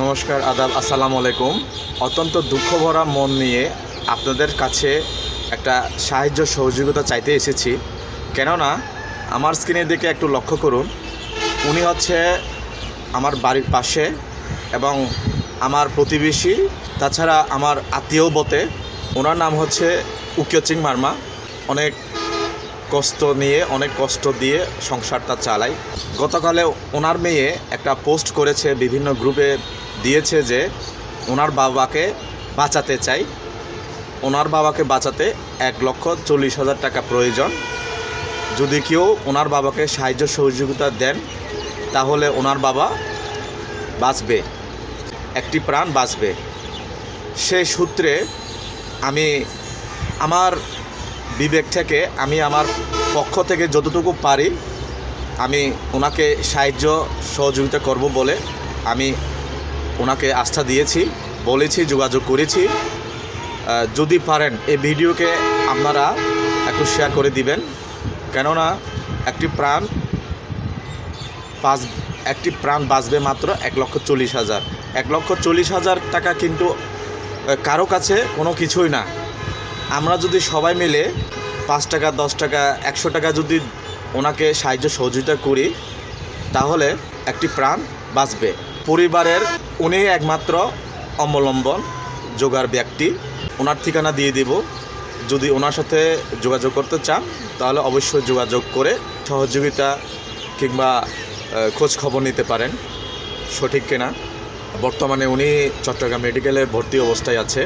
নমস্কার, আদাব, আসসালামু আলাইকুম। অত্যন্ত দুঃখ ভরা মন নিয়ে আপনাদের কাছে একটা সাহায্য সহযোগিতা চাইতে এসেছি। কেননা আমার স্ক্রিনের দিকে একটু লক্ষ্য করুন। উনি হচ্ছে আমার বাড়ির পাশে এবং আমার প্রতিবেশী, তাছাড়া আমার আত্মীয় বটে। ওনার নাম হচ্ছে উকিয়চিং মার্মা। অনেক কষ্ট দিয়ে সংসারটা চালায়। গতকালে ওনার মেয়ে একটা পোস্ট করেছে, বিভিন্ন গ্রুপে দিয়েছে যে ওনার বাবাকে বাঁচাতে চাই। ওনার বাবাকে বাঁচাতে 1,40,000 টাকা প্রয়োজন। যদি কেউ ওনার বাবাকে সাহায্য সহযোগিতা দেন তাহলে ওনার বাবা বাঁচবে, একটি প্রাণ বাঁচবে। সেই সূত্রে আমি আমার বিবেক থেকে আমার পক্ষ থেকে যতটুকু পারি আমি ওনাকে সাহায্য সহযোগিতা করব বলে আমি ওনাকে আস্থা দিয়েছি, বলেছি, যোগাযোগ করেছি। যদি পারেন এই ভিডিওকে আপনারা একটু শেয়ার করে দিবেন। কেননা একটি প্রাণ বাঁচবে মাত্র 1,40,000। 1,40,000 টাকা কিন্তু কারো কাছে কোনো কিছুই না। আমরা যদি সবাই মিলে 5 টাকা, 10 টাকা, 100 টাকা যদি ওনাকে সাহায্য সহযোগিতা করি তাহলে একটি প্রাণ বাঁচবে। পরিবারের উনি একমাত্র অবলম্বন জোগাড় ব্যক্তি। ওনার ঠিকানা দিয়ে দেব। যদি ওনার সাথে যোগাযোগ করতে চান তাহলে অবশ্যই যোগাযোগ করে সহযোগিতা কিংবা খোঁজ খবর নিতে পারেন, সঠিক কিনা। বর্তমানে উনি চট্টগ্রাম মেডিকেলে ভর্তি অবস্থায় আছে।